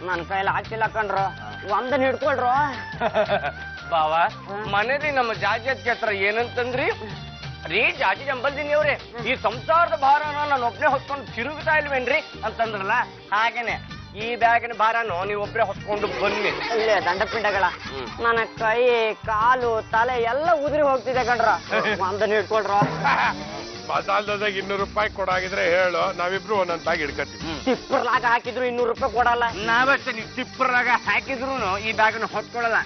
ನನ್ ಕೈಲಿ ಆಗ್ತಿಲ್ಲ ಕಣ್ರು, ಒಂದನ್ ಹಿಡ್ಕೊಳ್ರು. ಬಾವ ಮನೇಲಿ ನಮ್ಮ ಜಾಜಿ ಹತ್ರ ಏನಂತಂದ್ರಿ? ರೀ ಜಾಜಿ ಜಂಬಲ್ದಿನಿ ಅವ್ರೆ, ಈ ಸಂಸಾರದ ಭಾರನ ನಾನು ಒಬ್ನೇ ಹೊತ್ಕೊಂಡು ತಿರುಗ್ತಾ ಇಲ್ವೇನ್ರಿ ಅಂತಂದ್ರಲ್ಲ, ಹಾಗೇನೆ ಈ ಬ್ಯಾಗಿನ ಭಾರನು ನೀವು ಒಬ್ರೇ ಹೊತ್ಕೊಂಡು ಬನ್ನಿ. ಇಲ್ಲೇ ದಂಡಪಿಂಡಗಳ ನನ್ನ ಕೈ ಕಾಲು ತಲೆ ಎಲ್ಲ ಉದುರಿ ಹೋಗ್ತಿದೆ ಕಣ್ರ, ಒಂದನ್ ಹಿಡ್ಕೊಳ್ರು. ಮಸಾಲದಾಗ 200 ರೂಪಾಯಿ ಕೊಡಾಗಿದ್ರೆ ಹೇಳು, ನಾವಿಬ್ರು ಒಂದೊಂದ್ ಬ್ಯಾಗ್ ಹಿಡ್ಕತ್ತೀವಿ. ತಿಪ್ಪರ್ಲಾಗ ಹಾಕಿದ್ರು 200 ರೂಪಾಯಿ ಕೊಡಲ್ಲ. ನಾವಷ್ಟೇ, ನೀವು ತಿಪ್ಪರಾಗ ಹಾಕಿದ್ರು ಈ ಬ್ಯಾಗನ್ನು ಹೊತ್ಕೊಳ್ಳಲ್ಲ.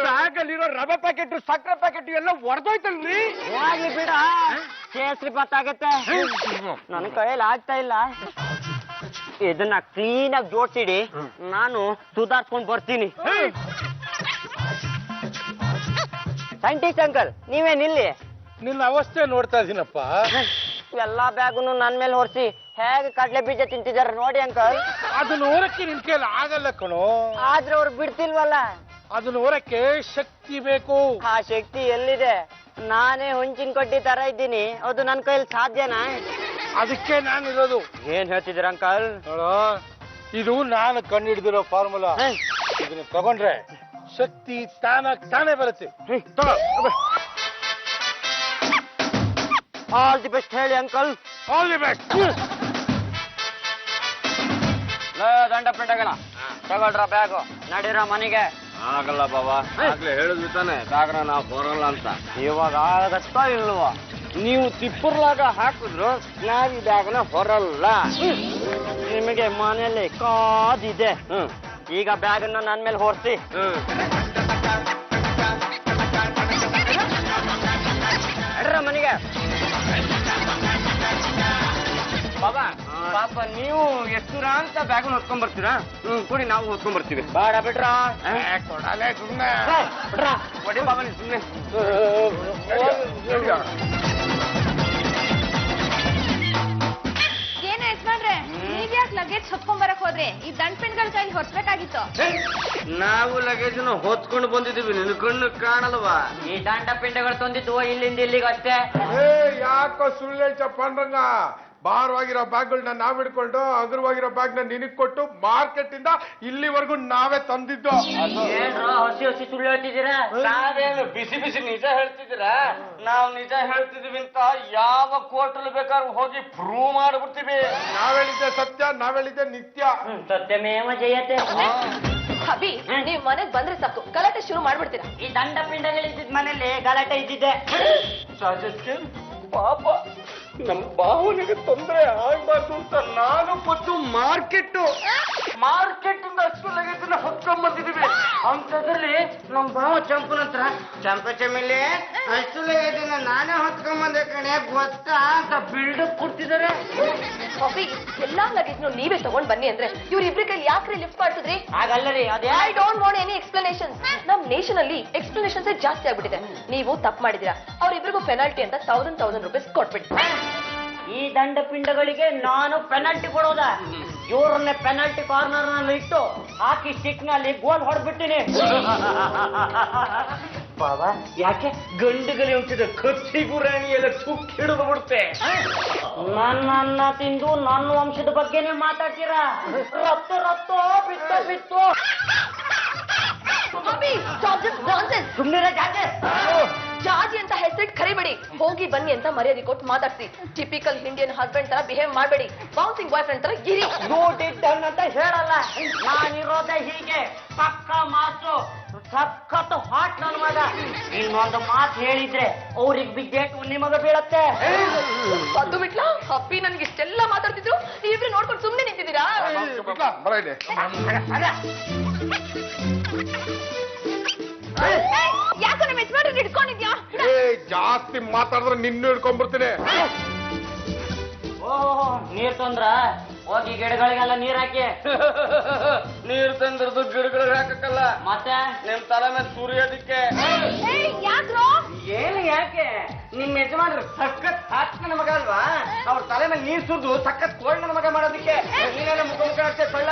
ಬ್ಯಾಗಲ್ಲಿರೋ ರವೆ ಪ್ಯಾಕೆಟ್, ಸಕ್ಕರೆ ಪ್ಯಾಕೆಟ್ ಎಲ್ಲ ಒಡೆದೋಯ್ತಲ್ರಿ. ಹೋಗ್ಲಿ ಬಿಡ, ಕೇಸರಿ ಬತ್ತಾಗತ್ತೆ. ನನ್ನ ಕೈಯಲ್ಲಿ ಆಗ್ತಾ ಇಲ್ಲ. ಇದನ್ನ ಕ್ಲೀನ್ ಆಗಿ ಜೋಡ್ಸಿಡಿ, ನಾನು ಸುಧಾರ್ಸ್ಕೊಂಡ್ ಬರ್ತೀನಿ. ಸೈಂಟಿಸ್ಟ್ ಅಂಕಲ್, ನೀವೇನಿಲ್ಲಿ? ನಿನ್ನ ಅವಸ್ಥೆ ನೋಡ್ತಾ ಇದೀನಪ್ಪ. ಎಲ್ಲಾ ಬ್ಯಾಗುನು ನನ್ ಮೇಲೆ ಹೊರಿಸಿ ಹೇಗೆ ಕಡ್ಲೆ ಬೀಜ ತಿಂತಿದಾರ ನೋಡಿ ಅಂಕಲ್. ಅದನ್ನ ಓರಕ್ಕೆ ನಿನ್ ಕೈಲಿ ಆಗಲ್ಲ ಕಣೋ. ಆದ್ರೆ ಅವ್ರು ಬಿಡ್ತಿಲ್ವಲ್ಲ. ಅದನ್ನ ಓರಕ್ಕೆ ಶಕ್ತಿ ಬೇಕು. ಆ ಶಕ್ತಿ ಎಲ್ಲಿದೆ? ನಾನೇ ಹುಂಚಿನ ಕಡ್ಡಿ ತರ ಇದ್ದೀನಿ, ಅದು ನನ್ ಕೈಲಿ ಸಾಧ್ಯನಾ? ಅದಕ್ಕೆ ನಾನಿರೋದು. ಏನ್ ಹೇಳ್ತಿದ್ದೀರ ಅಂಕಲ್? ನೋಡೋ, ಇದು ನಾನು ಕಂಡುಹಿಡಿದಿರೋ ಫಾರ್ಮುಲಾ. ಇದನ್ನ ತಗೊಂಡ್ರೆ ಶಕ್ತಿ ತಾನೇ ಬರುತ್ತೆ. ಆಲ್ ದಿ ಬೆಸ್ಟ್ ಹೇಳಿ ಅಂಕಲ್. All the best. ದಂಡ ಪಿಂಡಗಳ ತಗೊಳ್ರ ಬ್ಯಾಗು, ನಡೀರ ಮನೆಗೆ. ಆಗಲ್ಲ ಬಾಬಾ, ಆಗ್ಲೇ ಹೇಳಿದ್ವಿ ತಾನೆ ಬ್ಯಾಗ್ನ ನಾವು ಬರಲ್ಲ ಅಂತ. ಇವಾಗ ಆಗತ್ತಾ ಇಲ್ವಾ? ನೀವು ತಿಪ್ಪರ್ಲಾಗ ಹಾಕಿದ್ರು ನಾವ್ ಈ ಬ್ಯಾಗ್ನ ಹೊರಲ್ಲ. ನಿಮಗೆ ಮನೆಯಲ್ಲಿ ಕಾದಿದೆ. ಈಗ ಬ್ಯಾಗನ್ನ ನನ್ ಮೇಲೆ ಹೊರಿಸಿ. ನಡ್ರ ಮನೆಗೆ. ಬಾಬಾ ಪಾಪ ನೀವು ಎಷ್ಟು ದೂರ ಅಂತ ಬ್ಯಾಗ್ನ ಹೊತ್ಕೊಂಡ್ ಬರ್ತೀರಾ? ಕೊಡಿ, ನಾವು ಹೊತ್ಕೊಂಡ್ ಬರ್ತೀವಿ. ಬೇಡ ಬಿಡ್ರ. ಕೊಡಲೇ ಸುಮ್ನೆ. ಬಿಡ್ರ. ಕೊಡಿ ಬಾಬಾ, ನೀವು ಸುಮ್ಮನೆ. ಏನು ಯಜಮಾನ್ರೆ, ನೀವ್ಯಾಕೆ ಲಗೇಜ್ ಹೊತ್ಕೊಂಡ್ ಬರಕ್ ಹೋದ್ರಿ? ಈ ದಂಡ್ಪಿಂಡ್ಗಳ ಕೈಲಿ ಹೊರ್ಸ್ಬೇಕಾಗಿತ್ತು. ನಾವು ಲಗೇಜ್ನ ಹೊತ್ಕೊಂಡು ಬಂದಿದ್ದೀವಿ, ನಿನ್ ಕಣ್ಣು ಕಾಣಲ್ವಾ? ಈ ದಂಡ ಪಿಂಡಗಳು ತಂದಿದ್ದು ಇಲ್ಲಿಂದ ಇಲ್ಲಿಗೆ ಅಷ್ಟೇ. ಯಾಕೋ ಸುಳ್ಳು ಹೇಳ್ತಪ್ಪ ಅಂದ್ರಂಗ? ಭಾರವಾಗಿರೋ ಬ್ಯಾಗ್ಗಳನ್ನ ನಾವ್ ಹಿಡ್ಕೊಂಡು ಹಗುರವಾಗಿರೋ ಬ್ಯಾಗ್ ನ ನಿನಗ್ ಕೊಟ್ಟು ಮಾರ್ಕೆಟ್ ಇಂದ ಇಲ್ಲಿವರೆಗೂ ನಾವೇ ತಂದಿದ್ದು. ಏನ್ರ ಹಸಿ ಹಸಿ ಸುಳ್ಳು ಹೇಳ್ತಿದ್ದೀರಾ? ನಾವೇನು ಬಿಸಿ ಬಿಸಿ ನಿಜ ಹೇಳ್ತಿದ್ದೀರಾ? ನಾವು ನಿಜ ಹೇಳ್ತಿದೀವಿ ಅಂತ ಯಾವ ಕೋರ್ಟಲ್ ಬೇಕಾದ್ರೂ ಹೋಗಿ ಪ್ರೂವ್ ಮಾಡ್ಬಿಡ್ತೀವಿ. ನಾವ್ ಹೇಳಿದ್ದೆ ಸತ್ಯ, ನಾವ್ ಹೇಳಿದ್ದೆ ನಿತ್ಯ. ಸತ್ಯಮೇವ ಜಯತೆ. ಅಭಿ, ನೀವ್ ಮನೆಗ್ ಬಂದ್ರೆ ಸಾಕು ಗಲಾಟೆ ಶುರು ಮಾಡ್ಬಿಡ್ತೀರಾ. ಈ ದಂಡ ಪಿಂಡಗಳಿದ್ದ ಮನೇಲಿ ಗಲಾಟೆ ಇದ್ದಿದ್ದೆ. ಪಾಪ ನಮ್ಮ ಭಾವನೆಗೆ ತೊಂದರೆ ಆಗ್ಬಾರ್ದು ಅಂತ ನಾನು ಕೊಟ್ಟು ಮಾರ್ಕೆಟ್ ಇಂದ ಅಷ್ಟು ಲಗೇಜನ್ನ ಹೊತ್ಕೊಂಡ್ ಬಂದಿದೀವಿ. ಅಂತದ್ರಲ್ಲಿ ನಮ್ ಭಾವ ಚಂಪನ ಹತ್ರ, ಚಂಪ ಚಮೇಲಿ ಅಷ್ಟು ಲಗೇಜನ್ನ ನಾನೇ ಹೊತ್ಕೊಂಡ್ ಬಂದೆ ಕಣೆ ಗೊತ್ತಾ ಅಂತ ಬಿಲ್ಡಪ್ ಕೊಡ್ತಿದ್ದಾರೆ. ಅಭಿ, ಎಲ್ಲಾ ಲಗೇಜ್ನು ನೀವೇ ತಗೊಂಡ್ ಬನ್ನಿ ಅಂದ್ರೆ ಇವ್ರಿಬ್ರ ಕೈಲಿ ಯಾಕ್ರಿ ಲಿಫ್ಟ್ ಮಾಡ್ತಿದ್ರಿ? ಆಗಲ್ಲರಿ, ಅದೇ I don't want any explanations. ನಮ್ ನೇಷನ್ ಅಲ್ಲಿ ಎಕ್ಸ್ಪ್ಲನೇಷನ್ಸ್ ಜಾಸ್ತಿ ಆಗ್ಬಿಟ್ಟಿದೆ. ನೀವು ತಪ್ಪು ಮಾಡಿದೀರಾ, ಅವ್ರಿಬ್ರಿಗೂ ಪೆನಾಲ್ಟಿ ಅಂತ 1000 ರೂಪೀಸ್ ಕೊಟ್ಬಿಡಿ. ಈ ದಂಡ ಪಿಂಡಗಳಿಗೆ ನಾನು ಪೆನಾಲ್ಟಿ ಕೊಡೋದ? ಇವ್ರನ್ನೇ ಪೆನಾಲ್ಟಿ ಕಾರ್ನರ್ ನಲ್ಲಿ ಇಟ್ಟು ಹಾಕಿ ಸ್ಟಿಕ್ ನಲ್ಲಿ ಗೋಲ್ ಹೊಡೆದ್ಬಿಡ್ತೀನಿ. ಬಾಬಾ ಯಾಕೆ ಗಂಡುಗಲಿ ಉಂಟಿದೆ ಕಚ್ಚಿಗೂ ರಾಣಿ ಎಲ್ಲ ಚುಕ್ ಹಿಡಿದು ಬಿಡುತ್ತೆ. ನನ್ನ ತಿಂದು ನನ್ನ ವಂಶದ ಬಗ್ಗೆನೇ ಮಾತಾಡ್ತೀರಾ? ರಕ್ತ ರಕ್ತ ಬಿತ್ತು ಬಿತ್ತು. ಸುಮ್ಮನೆ ಜಾಜಿ ಅಂತ ಹೆಸರಿಟ್ ಕರಿಬೇಡಿ. ಹೋಗಿ ಬನ್ನಿ ಅಂತ ಮರ್ಯಾದೆ ಕೊಟ್ಟು ಮಾತಾಡ್ಸಿ. ಟಿಪಿಕಲ್ ಇಂಡಿಯನ್ ಹಸ್ಬೆಂಡ್ ತರ ಬಿಹೇವ್ ಮಾಡಬೇಡಿ. ಬೌನ್ಸಿಂಗ್ ಬಾಯ್ ಫ್ರೆಂಡ್ ತರ ಇರಿ. ನೋಡಿದ್ದನ್ ಅಂತ ಹೇಳಲ್ಲ, ನಾನಿರೋದೆ ಹೀಗೆ ಪಕ್ಕ ಮಾತು. ಸಖತ್ ಹಾಟ್ ನನ್ನ ಮಗ. ಇನ್ನೊಂದು ಮಾತು ಹೇಳಿದ್ರೆ ಅವ್ರಿಗೆ ಬಿದ್ದೇಟು ನಿಮಗ ಬೀಳತ್ತೆ. ಅದು ಬಿಟ್ಲಾ? ಅಪ್ಪಿ ನನ್ಗೆ ಇಷ್ಟೆಲ್ಲ ಮಾತಾಡ್ತಿದ್ರು, ನೀವಿಬ್ರು ನೋಡ್ಕೊಂಡು ಸುಮ್ನೆ ನಿಂತಿದ್ದೀರಾ? ಯಾಕೋ ನಮ್ಮ ಯಜಮಾನ್ರು ಹಿಡ್ಕೊಂಡಿದ್ಯಾ? ಜಾಸ್ತಿ ಮಾತಾಡಿದ್ರೆ ನಿನ್ನ ಹಿಡ್ಕೊಂಡ್ಬಿಡ್ತೀನಿ. ಓಹೋ, ನೀರ್ ತಂದ್ರ? ಹೋಗಿ ಗಿಡಗಳಿಗೆಲ್ಲ ನೀರ್ ಹಾಕಿ. ನೀರು ತಂದ್ರದು ಗಿಡಗಳಿಗೆ ಹಾಕಕ್ಕಲ್ಲ, ಮತ್ತೆ ನಿಮ್ ತಲೆ ಮೇಲೆ ಸುರಿಯೋದಿಕ್ಕೆ. ಯಾಕ್ರೋ? ಏನು ಯಾಕೆ? ನಿಮ್ ಯಜಮಾನ್ರು ಸಖತ್ ಹಾಕ್ನ ಮಗ ಅಲ್ವಾ? ಅವ್ರ ತಲೆ ಮೇಲೆ ನೀರ್ ಸುರಿದು ಸಖತ್ ಕೋಲ್ಡ್ ಮಗ ಮಾಡೋದಿಕ್ಕೆ. ನೀನೇನ ಮುಖ ಮುಖ ಅಷ್ಟೇ ಕೊಳ್ಳ.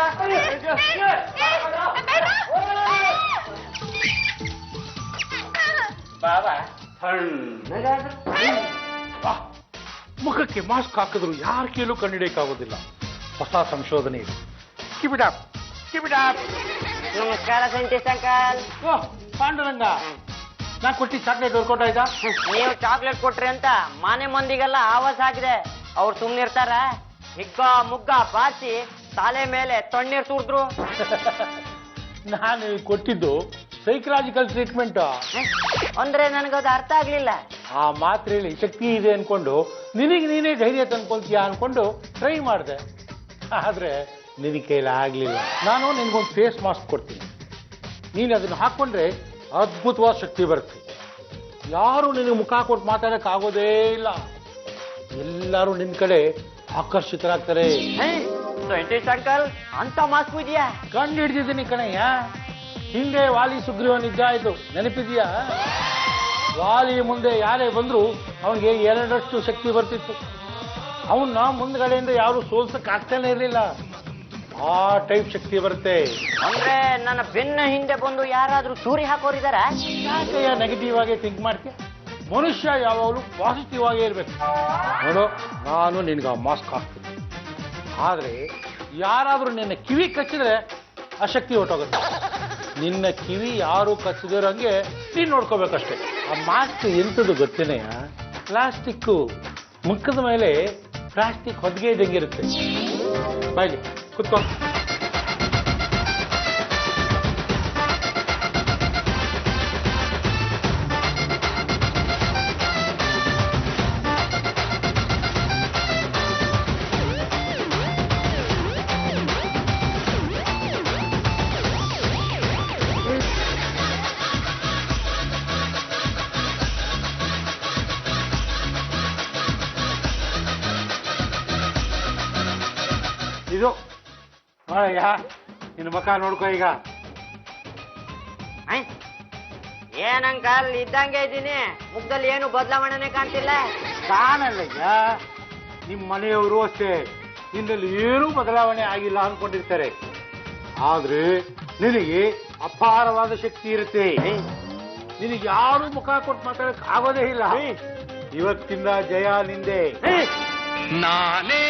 ಬಾಬಾ ಮುಖಕ್ಕೆ ಮಾಸ್ಕ್ ಹಾಕಿದ್ರು ಯಾರ ಕೈಲೂ ಕಂಡುಹಿಡಿಯಕ್ಕಾಗೋದಿಲ್ಲ. ಹೊಸ ಸಂಶೋಧನೆ ಇದೆ. ಕಿಬಿಡಾಪ್ ಕಿಬಿಡಾಪ್. ನಮಸ್ಕಾರ ಸೈಂಟಿಸ್ಟ್ ಅಂಕಲ್. ಓ ಪಾಂಡುರಂಗ, ನಾ ಕೊಟ್ಟಿ ಚಾಕ್ಲೇಟ್ ಹೊರ್ಕೊಟ್ಟಾಯ್ತಾ? ನೀವು ಚಾಕ್ಲೇಟ್ ಕೊಟ್ರಿ ಅಂತ ಮನೆ ಮಂದಿಗೆಲ್ಲ ಆವಾಜ್ ಹಾಕಿದೆ. ಅವ್ರು ಸುಮ್ನಿರ್ತಾರ? ಹಿಗ್ಗ ಮುಗ್ಗ ಬಾರಿಸಿ ತಲೆ ಮೇಲೆ ತಣ್ಣೀರ್ ಸುರಿದ್ರು. ನಾನು ಕೊಟ್ಟಿದ್ದು ಸೈಕಲಾಜಿಕಲ್ ಟ್ರೀಟ್ಮೆಂಟ್. ಅಂದ್ರೆ ನನಗದು ಅರ್ಥ ಆಗ್ಲಿಲ್ಲ. ಆ ಮಾತ್ರೆಯಲ್ಲಿ ಶಕ್ತಿ ಇದೆ ಅನ್ಕೊಂಡು ನಿನಗೆ ನೀನೇ ಧೈರ್ಯ ತಂದ್ಕೊಳ್ತೀಯ ಅನ್ಕೊಂಡು ಟ್ರೈ ಮಾಡಿದೆ. ಆದ್ರೆ ನಿನಗೆ ಕೈಲಿ ಆಗ್ಲಿಲ್ಲ. ನಾನು ನಿನ್ಗೊಂದು ಫೇಸ್ ಮಾಸ್ಕ್ ಕೊಡ್ತೀನಿ. ನೀನು ಅದನ್ನು ಹಾಕೊಂಡ್ರೆ ಅದ್ಭುತವಾದ ಶಕ್ತಿ ಬರುತ್ತೆ. ಯಾರು ನಿನಗೆ ಮುಖ ಕೊಟ್ಟು ಮಾತಾಡಕ್ ಆಗೋದೇ ಇಲ್ಲ. ಎಲ್ಲರೂ ನಿನ್ ಕಡೆ ಆಕರ್ಷಿತರಾಗ್ತಾರೆ. ಸೈಂಟಿಸ್ಟ್ ಅಂಕಲ್, ಅಂತ ಮಾಸ್ಕ್ ಇದೆಯಾ? ಕಂಡು ಹಿಡ್ದಿದ್ದೀನಿ ಕಣಯ್ಯ. ಹಿಂದೆ ವಾಲಿ ಸುಗ್ರೀವನಿದ್ದ ಆಯ್ತು, ನೆನಪಿದೆಯಾ? ವಾಲಿ ಮುಂದೆ ಯಾರೇ ಬಂದ್ರು ಅವನಿಗೆ 2ರಷ್ಟು ಶಕ್ತಿ ಬರ್ತಿತ್ತು. ಅವನ್ನ ಮುಂದ್ಗಡೆಯಿಂದ ಯಾರು ಸೋಲ್ಸಕ್ ಆಗ್ತಾನೆ ಇರಲಿಲ್ಲ. ಆ ಟೈಪ್ ಶಕ್ತಿ ಬರುತ್ತೆ. ಅಂದ್ರೆ ನನ್ನ ಬೆನ್ನ ಹಿಂದೆ ಬಂದು ಯಾರಾದ್ರೂ ಚೂರಿ ಹಾಕೋರಿದಾರ? ಯಾಕೆಯ ನೆಗೆಟಿವ್ ಆಗಿ ಥಿಂಕ್ ಮಾಡ್ತೀಯ? ಮನುಷ್ಯ ಯಾವಾಗಲೂ ಪಾಸಿಟಿವ್ ಆಗೇ ಇರ್ಬೇಕು. ನೋಡು, ನಾನು ನಿನ್ಗೆ ಆ ಮಾಸ್ಕ್ ಹಾಕ್ತೀನಿ. ಆದ್ರೆ ಯಾರಾದ್ರೂ ನಿನ್ನ ಕಿವಿ ಕಚ್ಚಿದ್ರೆ ಆ ಶಕ್ತಿ ಹೊಟ್ಟೋಗುತ್ತೆ. ನಿನ್ನ ಕಿವಿ ಯಾರು ಕಚ್ಚದಿರೋಂಗೆ ನೀನು ನೋಡ್ಕೋಬೇಕಷ್ಟೇ. ಆ ಮಾಸ್ಕ್ ಎಂಥದ್ದು ಗೊತ್ತೇನೆಯ? ಪ್ಲಾಸ್ಟಿಕ್ಕು. ಮುಖದ ಮೇಲೆ ಪ್ಲಾಸ್ಟಿಕ್ ಹೊದಿಗೆ ಇದ್ದಂಗಿರುತ್ತೆ. ಬಾಯ್ಲಿ ಕುತ್ಕೊ. ಇದು ನೋಡಯ್ಯ, ನಿನ್ನ ಮುಖ ನೋಡ್ಕೋ ಈಗ. ಏನಂಕಲ್, ಇದ್ದಂಗೆ ಇದ್ದೀನಿ. ಮುಖದಲ್ಲಿ ಏನು ಬದಲಾವಣೆನೆ ಕಾಣ್ತಿಲ್ಲ. ಕಾಣಲ್ಲಯ್ಯ, ನಿಮ್ಮ ಮನೆಯವರು ಅಷ್ಟೇ ನಿನ್ನಲ್ಲಿ ಏನೂ ಬದಲಾವಣೆ ಆಗಿಲ್ಲ ಅನ್ಕೊಂಡಿರ್ತಾರೆ. ಆದ್ರೆ ನಿನಗೆ ಅಪಾರವಾದ ಶಕ್ತಿ ಇರುತ್ತೆ. ನಿನಗೆ ಯಾರು ಮುಖ ಕೊಟ್ಟು ಮಾತಾಡಕ್ ಆಗೋದೇ ಇಲ್ಲ. ಇವತ್ತಿಂದ ಜಯ ನಿಂದೆ. ನಾನೇ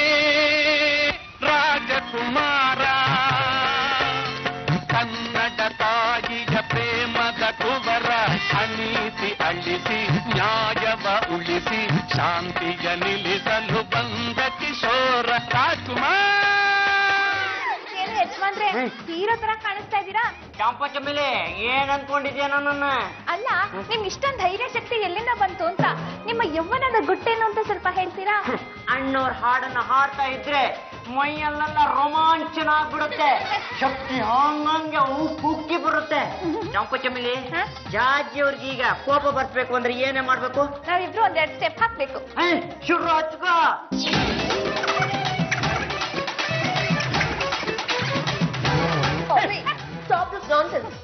ರಾಜಕುಮಾರ, ಕನ್ನಡ ತಾಯಿಯ ಪ್ರೇಮದ ಕುವರ, ಅನೀತಿ ಅಳಿಸಿ ನ್ಯಾಯವ ಉಳಿಸಿ ಶಾಂತಿಯ ನಿಲ್ಲಿಸಲು ಬಂದ ಕಿಶೋರ ರಾಜಕುಮಾರ. ಏನು ಯಜಮಾನ್ರೆ, ತೀರೋ ತರ ಕಾಣಿಸ್ತಾ ಇದ್ದೀರಾ? ಚಾಂಪ ಚಮೇಲೆ, ಏನ್ ಅನ್ಕೊಂಡಿದ್ಯಾ ನನ್ನ? ಅಲ್ಲ, ನಿಮ್ಗೆ ಇಷ್ಟೊಂದು ಧೈರ್ಯ ಶಕ್ತಿ ಎಲ್ಲಿಂದ ಬಂತು ಅಂತ, ನಿಮ್ಮ ಯೌವನದ ಗುಟ್ಟೇನು ಅಂತ ಸ್ವಲ್ಪ ಹೇಳ್ತೀರಾ? ಅಣ್ಣವ್ರ ಹಾಡನ್ನ ಹಾಡ್ತಾ ಇದ್ರೆ ಮೈಯಲ್ಲೆಲ್ಲ ರೋಮಾಂಚನ ಆಗ್ಬಿಡುತ್ತೆ. ಶಕ್ತಿ ಹಂಗಂಗೆ ಉಕ್ಕಿ ಬರುತ್ತೆ. ಚಾಂಪ ಚಮೇಲಿ, ಜಾಜಿ ಅವ್ರಿಗೆ ಈಗ ಕೋಪ ಬರ್ಬೇಕು ಅಂದ್ರೆ ಏನೇ ಮಾಡ್ಬೇಕು? ನಾವಿಬ್ರು 2 ಸ್ಟೆಪ್ ಹಾಕ್ಬೇಕು. ಶುರು ಹಚ್ಕೋ.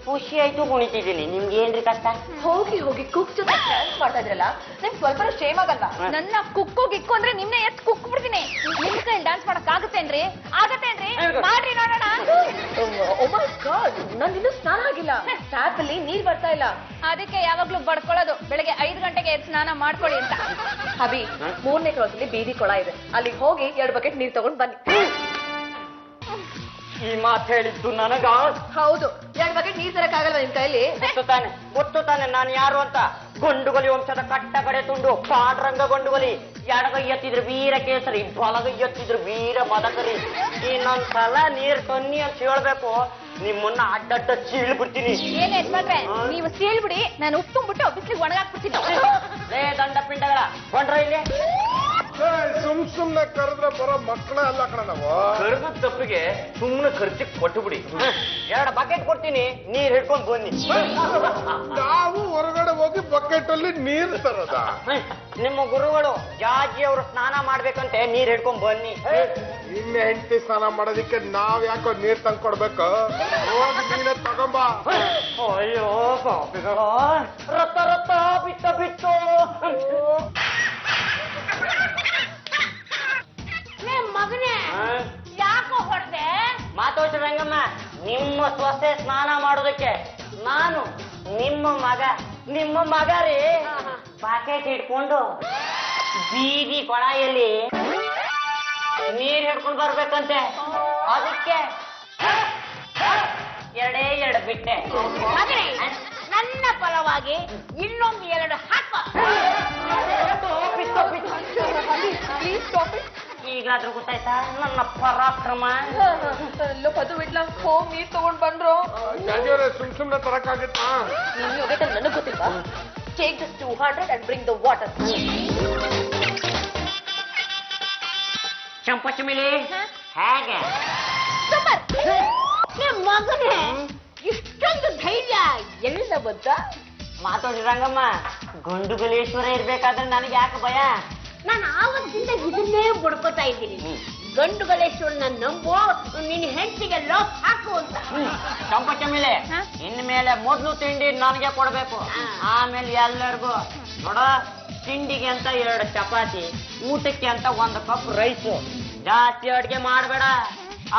ಖುಷಿ ಆಯ್ತು, ಕುಣಿತಿದ್ದೀನಿ. ನಿಮ್ಗೆ ಏನ್ರಿ ಕಷ್ಟ? ಹೋಗಿ ಹೋಗಿ ಕುಕ್ ಜೊತೆ ಡ್ಯಾನ್ಸ್ ಮಾಡ್ತಾ ಇದ್ರಲ್ಲ, ನಿಮ್ಗೆ ಸ್ವಲ್ಪ ಶೇಮ್ ಆಗಲ್ವಾ? ನನ್ನ ಕುಕ್ಕು ಗಿಕ್ಕು ಅಂದ್ರೆ ನಿಮ್ನೆ ಎತ್ ಕುಕ್ ಬಿಡ್ತೀನಿ. ನಿಮ್ ಕೈ ಡ್ಯಾನ್ಸ್ ಮಾಡಕ್ ಆಗತ್ತೇನ್ರಿ? ಆಗತ್ತೇನ್ರಿ? ಮಾಡ್ರಿ ನೋಡೋಣ. ಓ ಮೈ ಗಾಡ್, ನಂದಿನ್ನೂ ಸ್ನಾನ ಆಗಿಲ್ಲ. ಟ್ಯಾಪ್ ಅಲ್ಲಿ ನೀರ್ ಬರ್ತಾ ಇಲ್ಲ. ಅದಕ್ಕೆ ಯಾವಾಗ್ಲೂ ಬಡ್ಕೊಳ್ಳೋದು ಬೆಳಗ್ಗೆ 5 ಗಂಟೆಗೆ ಎದ್ದು ಸ್ನಾನ ಮಾಡ್ಕೊಳ್ಳಿ ಅಂತ. ಅಭಿ, 3ನೇ ಕ್ರಾಸಲ್ಲಿ ಬೀದಿ ಕೊಳ ಇದೆ, ಅಲ್ಲಿಗೆ ಹೋಗಿ 2 ಬಕೆಟ್ ನೀರ್ ತಗೊಂಡ್ ಬನ್ನಿ. ಈ ಮಾತು ಹೇಳಿದ್ದು ನನಗ? ಹೌದು, 2 ಬಕೆಟ್ ನೀರ್ ತರಕ್ಕಾಗಲ್ವಾ ನಿಮ್ ಕೈಲಿ? ಗೊತ್ತು ತಾನೆ ನಾನು ಯಾರು ಅಂತ. ಗೊಂಡುಗೊಲಿ ವಂಶದ ಕಟ್ಟ ಕಡೆ ತುಂಡು ಪಾಂಡ್ರಂಗ ಗೊಂಡುಗೊಲಿ. ಎಡಗೈ ಎತ್ತಿದ್ರು ವೀರ ಕೇಸರಿ, ಬಲಗೈ ಎತ್ತಿದ್ರು ವೀರ ಮದಕರಿ. ಇನ್ನೊಂದ್ಸಲ ನೀರ್ ತನ್ನಿ ಅಂತ ಹೇಳ್ಬೇಕು, ನಿಮ್ಮನ್ನ ಅಡ್ಡಡ್ಡ ಚೀಳ್ ಬಿಡ್ತೀನಿ. ಏನ್ ಯಜಮಾನ್ರೆ, ನೀವು ಸೀಳ್ಬಿಡಿ, ನಾನು ಉಪ್ಪು ತುಂಬಿಟ್ಟು ಬಿಸಿಲಿಗೆ ಒಣಗಾಕ್ಬಿಡ್ತೀನಿ. ಲೇ ದಂಡ ಪಿಂಡಗಳ ಕೊಂಡ್ರ ಇಲ್ಲಿ. ಸುಮ್ನೆ ಕರೆದ್ರೆ ಬರೋ ಮಕ್ಕಳೇ ಅಲ್ಲ ಕಣ ನಾವು. ಕರೆದ ತಪ್ಪಿಗೆ ಸುಮ್ಮನೆ ಖರ್ಚಿಗೆ ಕೊಟ್ಟು ಬಿಡಿ. 2 ಬಕೆಟ್ ಕೊಡ್ತೀನಿ, ನೀರ್ ಹಿಡ್ಕೊಂಡ್ ಬನ್ನಿ. ನಾವು ಹೊರಗಡೆ ಹೋಗಿ ಬಕೆಟ್ ಅಲ್ಲಿ ನೀರು ತರೋದ? ನಿಮ್ಮ ಗುರುಗಳು ಜಾಜಿ ಅವರು ಸ್ನಾನ ಮಾಡ್ಬೇಕಂತೆ, ನೀರ್ ಹಿಡ್ಕೊಂಡ್ ಬನ್ನಿ. ನಿನ್ನೆ ಹೆಂಡತಿ ಸ್ನಾನ ಮಾಡೋದಿಕ್ಕೆ ನಾವ್ ಯಾಕೋ ನೀರ್ ತಂದು ಕೊಡ್ಬೇಕು? ಹೋಗಿ ನೀನೇ ತಗೊಂಬ. ಅಯ್ಯೋ ಪಾಪಿಗಳ, ರತ್ತ ರತ್ತ ಬಿತ್ತ ಬಿತ್ತು. ಮಗನೇ, ಯಾಕೋ ಹೊಡೆದೆ? ಮಾತಾಡ್ತೀವಿ ರಂಗಮ್ಮ, ನಿಮ್ಮ ಸೊಸೆ ಸ್ನಾನ ಮಾಡೋದಕ್ಕೆ ನಾನು ನಿಮ್ಮ ಮಗ ರೀ ಬಕೆಟ್ ಇಟ್ಕೊಂಡು ಬೀದಿ ಕೊಳಾಯಲ್ಲಿ ನೀರ್ ಹಿಡ್ಕೊಂಡು ಬರ್ಬೇಕಂತೆ, ಅದಕ್ಕೆ ಎರಡೇ ಎರಡು ಬಿಟ್ಟೆ. ನನ್ನ ಪರವಾಗಿ ಇನ್ನೊಂದು 2 ಹಾಕ. ಈಗಾದ್ರೂ ಗೊತ್ತಾಯ್ತಾ ನನ್ನ ಪರಾಕ್ರಮ? ಪದು ಬಿಡ್ಲ ಹೋಗ್ ನೀರ್ ತಗೊಂಡ್ ಬಂದ್ರು. ಸುಮ್ನೆ ತರಕಾಗತ್ತಾ? ನನಗ್ ಗೊತ್ತಿಲ್ವಾ? Take this 200 and bring the water. ಚಂಪಚಮಿಲಿ ಹೇಗೆ? ಸೂಪರ್. ನಿಮ್ ಮಗನೇ ಇಷ್ಟೊಂದು ಧೈರ್ಯ ಎಲ್ಲಿಂದ ಬಂತ? ಮಾತಾಡಿ ರಂಗಮ್ಮ, ಗುಂಡುಗುಲೇಶ್ವರ ಇರ್ಬೇಕಾದ್ರೆ ನನಗೆ ಯಾಕೆ ಭಯ? ನಾನು ಆವತ್ತಿಂದ ಇದನ್ನೇ ಬಡ್ಕೋತಾ ಇದ್ದೀನಿ. ಗಂಡುಗಲೇಶ್ವರನ ನಂಬು, ನಿನ್ನ ಹೆಂಡತಿಗೆ ಲಾಕ್ ಹಾಕು ಅಂತ. ಚಂಪಚಮಿಲಿ ಇನ್ಮೇಲೆ ಮೊದ್ಲು ತಿಂಡಿ ನನಗೆ ಕೊಡ್ಬೇಕು, ಆಮೇಲೆ ಎಲ್ಲರಿಗೂ. ನೋಡ, ತಿಂಡಿಗೆ ಅಂತ 2 ಚಪಾತಿ, ಊಟಕ್ಕೆ ಅಂತ 1 ಕಪ್ ರೈಸು. ಜಾಸ್ತಿ ಅಡ್ಗೆ ಮಾಡ್ಬೇಡ.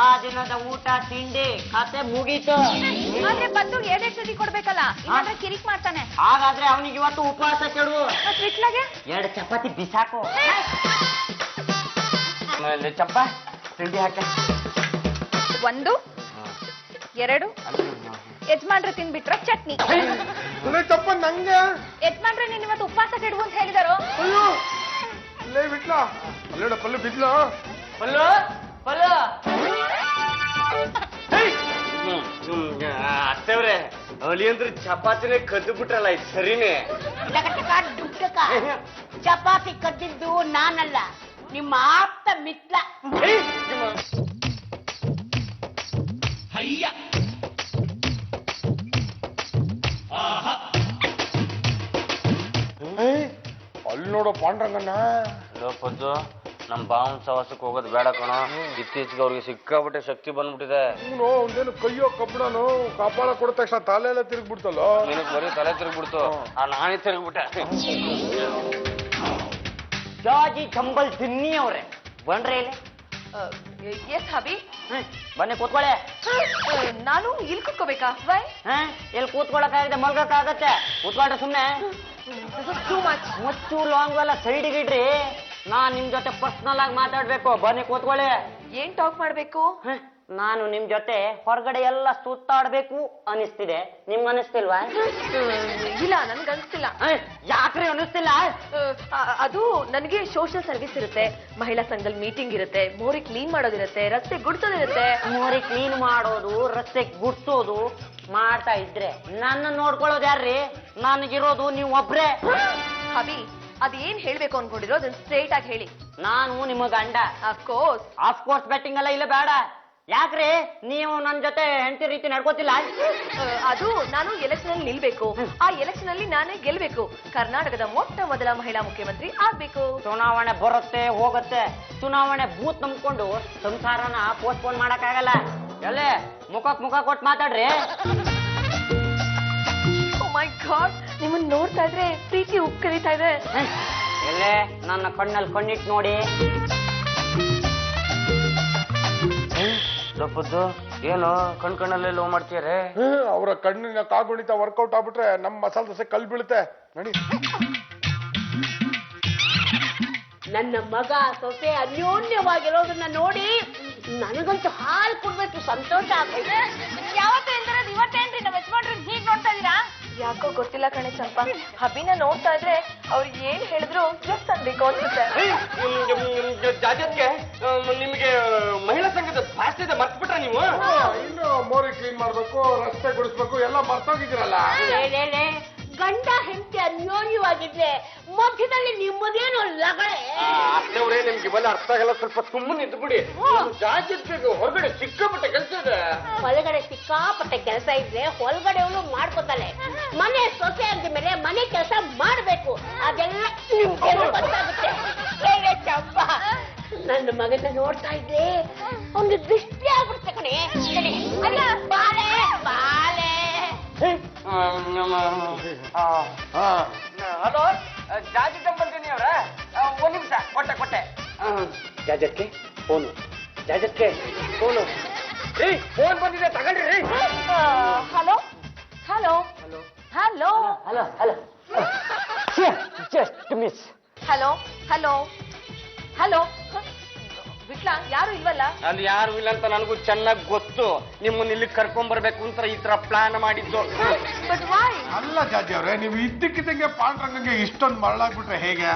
ಆ ದಿನದ ಊಟ ತಿಂಡಿ ಕತೆ ಮುಗೀತು. ಆದ್ರೆ ಬಂದು 2 ಸತಿ ಕೊಡ್ಬೇಕಲ್ಲ, ಇಲ್ಲಾಂದ್ರೆ ಕಿರಿಕ್ ಮಾಡ್ತಾನೆ. ಹಾಗಾದ್ರೆ ಅವನಿಗೆ ಇವತ್ತು ಉಪವಾಸ ಕೆಡು. ವಿಟ್ಲಾಗೆ 2 ಚಪಾತಿ ಬಿಸಾಕು. ಚಂಪ ತಿಂಡಿ ಹಾಕ. 1 2 ಯಜಮಾನ್ರೆ ತಿನ್ಬಿಟ್ರ ಚಟ್ನಿ. ತಪ್ಪ ನಂಗೆ ಯಜಮಾನ್ರೆ ನೀನ್ ಇವತ್ತು ಉಪವಾಸ ಕೆಡುವು ಅಂತ ಹೇಳಿದಾರೋ? ಅಯ್ಯೋ ಇಲ್ಲೇ ಬಿಟ್ಲ ಅಲ್ಲೇಡ ಪಲ್ಲು ಬಿದ್ಲ. ಪಲ್ಲು ಪಲ್ಲು ಅತ್ತವ್ರೆ, ಅವಳಿ ಅಂದ್ರೆ ಚಪಾತಿನೇ ಕದ್ದು ಬಿಟ್ರಲ್ಲ, ಇದು ಸರಿನೇ? ಚಪಾತಿ ಕದ್ದಿದ್ದು ನಾನಲ್ಲ, ನಿಮ್ಮ ಆಪ್ತ ಮಿತ್ರ. ಅಲ್ಲಿ ನೋಡೋ ಪಾಂಡ್ರಂಗಣ್ಣ. ಪದ್ದು, ನಮ್ ಬಾವನ್ ಸವಾಸಕ್ಕೆ ಹೋಗೋದು ಬೇಡ ಕಣ. ಇತ್ತೀಚೆಗೆ ಅವ್ರಿಗೆ ಸಿಕ್ಕಾಬಿಟ್ಟೆ ಶಕ್ತಿ ಬಂದ್ಬಿಟ್ಟಿದೆ. ಒಂದೇನು ಕೈಯೋ ಕಬ್ಬಣನು ಕಪಾಳ ಕೊಡ ತಕ್ಷಣ ತಲೆ ಎಲ್ಲ ತಿರುಗ್ಬಿಡ್ತಲ್ಲ. ನಿನಗ್ ಬರೀ ತಲೆ ತಿರುಗ್ಬಿಡ್ತು, ನಾನೇ ತಿರುಗ್ಬಿಟ್ಟೆ. ಜಾಜಿ ಚಂಬಲ್ ತಿನ್ನಿ ಅವ್ರೆ ಬಂದ್ರೆ ಇಲ್ಲಿ. ಎಸ್ ಹಬಿ, ಬನ್ನಿ ಕೂತ್ಕೊಳ್ಳೆ. ನಾನು ಇಲ್ಲಿ ಕುತ್ಕೋಬೇಕಾ? ವೈ? ಇಲ್ಲಿ ಕೂತ್ಕೊಳ್ಳಕ್ಕಾಗದೆ ಮಲ್ಗಕ್ಕಾಗತ್ತೆ? ಕೂತ್ಕೊಂಡ್ರೆ ಸುಮ್ನೆ ಟೂ ಮಚ್. ಮುಚ್ಚು ಲಾಂಗ್ ಎಲ್ಲ ಸೈಡಿಗೆ ಇಡ್ರಿ. ನಾನ್ ನಿಮ್ ಜೊತೆ ಪರ್ಸನಲ್ ಆಗಿ ಮಾತಾಡ್ಬೇಕು. ಬನ್ನಿ ಕೂತ್ಕೊಳ್ಳಿ. ಏನ್ ಟಾಕ್ ಮಾಡ್ಬೇಕು? ನಾನು ನಿಮ್ ಜೊತೆ ಹೊರಗಡೆ ಎಲ್ಲ ಸುತ್ತಾಡ್ಬೇಕು ಅನಿಸ್ತಿದೆ, ನಿಮ್ಗೆ ಅನಿಸ್ತಿಲ್ವಾ? ಇಲ್ಲ, ನನ್ಗೆ ಅನ್ಸ್ತಿಲ್ಲ. ಯಾಕ್ರಿ ಅನಿಸ್ತಿಲ್ಲ? ಅದು ನನಗೆ ಸೋಷಿಯಲ್ ಸರ್ವಿಸ್ ಇರುತ್ತೆ, ಮಹಿಳಾ ಸಂಘದಲ್ಲಿ ಮೀಟಿಂಗ್ ಇರುತ್ತೆ, ಮೋರಿ ಕ್ಲೀನ್ ಮಾಡೋದಿರುತ್ತೆ, ರಸ್ತೆ ಗುಡ್ಸೋದಿರುತ್ತೆ. ಮೋರಿ ಕ್ಲೀನ್ ಮಾಡೋದು, ರಸ್ತೆ ಗುಡ್ಸೋದು ಮಾಡ್ತಾ ಇದ್ರೆ ನನ್ನ ನೋಡ್ಕೊಳ್ಳೋದು ಯಾರ್ರಿ? ನನಗಿರೋದು ನೀವು ಒಬ್ರೇ. ಹಬಿ, ಅದೇನ್ ಹೇಳ್ಬೇಕು ಅನ್ಕೊಂಡಿರೋ ಅದನ್ನ ಸ್ಟ್ರೇಟ್ ಆಗಿ ಹೇಳಿ. ನಾನು ನಿಮ್ಮ ಗಂಡ. ಅಫ್ಕೋರ್ಸ್. ಆಫ್ಕೋರ್ಸ್ ಬೆಟ್ಟಿಂಗ್ ಎಲ್ಲ ಇಲ್ಲ ಬೇಡ. ಯಾಕ್ರಿ ನೀವು ನನ್ ಜೊತೆ ಹೆಂಡತಿ ರೀತಿ ನಡ್ಕೋತಿಲ್ಲ? ಅದು ನಾನು ಎಲೆಕ್ಷನ್ ಅಲ್ಲಿ ನಿಲ್ಬೇಕು, ಆ ಎಲೆಕ್ಷನ್ ಅಲ್ಲಿ ನಾನೇ ಗೆಲ್ಬೇಕು, ಕರ್ನಾಟಕದ ಮೊದಲ ಮಹಿಳಾ ಮುಖ್ಯಮಂತ್ರಿ ಆಗ್ಬೇಕು. ಚುನಾವಣೆ ಬರುತ್ತೆ ಹೋಗುತ್ತೆ, ಚುನಾವಣೆ ಬೂತ್ ನಂಬ್ಕೊಂಡು ಸಂಸಾರನ ಪೋಸ್ಟ್ಪೋನ್ ಮಾಡಕ್ಕಾಗಲ್ಲ. ಎಲ್ಲೇ ಮುಖಕ್ ಮುಖ ಕೊಟ್ಟು ಮಾತಾಡ್ರಿ. ಓ ಮೈ ಗಾಡ್, ನಿಮ್ಮನ್ನ ನೋಡ್ತಾ ಇದ್ರೆ ಪ್ರೀತಿ ಉಕ್ಕರಿತಾ ಇದೆ. ಎಲ್ಲೇ ನನ್ನ ಕಣ್ಣಲ್ಲಿ ಕಣ್ಣಿಟ್ಟು ನೋಡಿ. ಲೋಪದ್ದು, ಏನು ಕಣ್ಣಲ್ಲಿ ಲೋ ಮಾಡ್ತೀಯಾರೆ? ಅವರ ಕಣ್ಣಿನ ಕಾಗುಣಿತ ವರ್ಕೌಟ್ ಆಗ್ಬಿಟ್ರೆ ನಮ್ಮ ಮಸಾಲೆ ದೋಸೆ ಕಲ್ ಬೀಳುತ್ತೆ. ನಡಿ. ನನ್ನ ಮಗ ಸೊಸೆ ಅನ್ಯೋನ್ಯವಾಗಿರೋದನ್ನ ನೋಡಿ ನನಗಂತೂ ಹಾಲು ಕೊಡ್ಬೇಕು, ಸಂತೋಷ ಆಗ್ತದೆ. ಯಾವತ್ತೂ ಎಂದಿರೋದು ಇವತ್ತೇನ್ರಿ ನಮ್ಮ ಯಜಮಾನ್ರು ಹೀಗ್ ನೋಡ್ತಾ ಇದೀರಾ? ಯಾಕೋ ಗೊತ್ತಿಲ್ಲ ಕಣೆ ಚಂಪಾ, ಹಬಿನ ನೋಡ್ತಾ ಇದ್ರೆ ಅವ್ರು ಏನ್ ಹೇಳಿದ್ರು ಎಸ್ ಅನ್ಬೇಕು ಅನ್ಸುತ್ತೆ. ಜಾಜತ್ಗೆ ನಿಮಗೆ ಮಹಿಳಾ ಸಂಘದ ಭಾಷೆ ಮರ್ತ್ಬಿಟ್ರ ನೀವು? ಇನ್ನು ಮೋರಿ ಕ್ಲೀನ್ ಮಾಡ್ಬೇಕು, ರಸ್ತೆ ಗುಡಿಸ್ಬೇಕು ಎಲ್ಲ ಮರ್ತೋಗಿದ್ದೀರಲ್ಲ. ಗಂಡ ಹೆಂಡತಿ ಅನ್ಯೋನ್ಯವಾಗಿದ್ರೆ ಮಧ್ಯದಲ್ಲಿ ನಿಮ್ಮದೇನು ಲಗಳೆ? ಅಷ್ಟೇ ನಿಮ್ಗೆ ಇವೆಲ್ಲ ಅರ್ಥ ಆಗಲ್ಲ, ಸ್ವಲ್ಪ ಸುಮ್ಮನೆ ಇದ್ಬಿಡಿ. ಜಾಜತ್ಗೆ ಹೊರಗಡೆ ಸಿಕ್ಕಾಪಟ್ಟೆ ಕೆಲಸ ಇದೆ. ಹೊರಗಡೆ ಸಿಕ್ಕಾಪಟ್ಟೆ ಕೆಲಸ ಇದ್ರೆ ಹೊರಗಡೆ ಅವಳು ಮಾಡ್ಕೋತಾಳೆ. ಮನೆ ಸೊಸೆ ಅಂದ ಮೇಲೆ ಮನೆ ಕೆಲಸ ಮಾಡ್ಬೇಕು, ಅದೆಲ್ಲ ನಿಮ್ಗೆ ಗೊತ್ತಾಗುತ್ತೆ. ಚಂಪ, ನನ್ನ ಮಗನ ನೋಡ್ತಾ ಇದ್ರೆ ಒಂದು ದೃಷ್ಟಿ ಆಗ್ಬಿಡ್ತೆ ಕಣೆ. ಅಲ್ಲ, ಬಾಳೆ ಬಾಳೆ. ಹಲೋ, ಜಾಜಿ ಬಂದಿನಿ ಅವ್ರ? ಒಂದ್ ನಿಮಿಷ, ಕೊಟ್ಟೆ. ಜಾಜತ್ಗೆ ಫೋನು, ಜಾಜತ್ಗೆ ಫೋನು. ಫೋನ್ ಬಂದಿದೆ, ತಗೊಂಡ್ರಿ. Hello hello hello hello hello just miss. Hello, hello hello Vitla ಯಾರು ಇಲ್ವಲ್ಲ? ಅಲ್ಲಿ ಯಾರು ಇಲ್ಲ ಅಂತ ನನಗೂ ಚೆನ್ನಾಗಿ ಗೊತ್ತು. ನಿಮ್ಮನ್ನ ಇಲ್ಲಿ ಕರ್ಕೊಂಡ್ ಬರ್ಬೇಕು ಅಂತ ಈ ತರ ಪ್ಲಾನ್ ಮಾಡಿದ್ದು. But why? ಅಲ್ಲ ಜಾಜಿ ಅವ್ರೆ, ನೀವು ಇದ್ದಕ್ಕಿದ್ದಂಗೆ ಪಾಂಡ್ರಂಗಂಗೆ ಇಷ್ಟೊಂದು ಮರಳಾಗ್ಬಿಟ್ರೆ ಹೇಗೆ?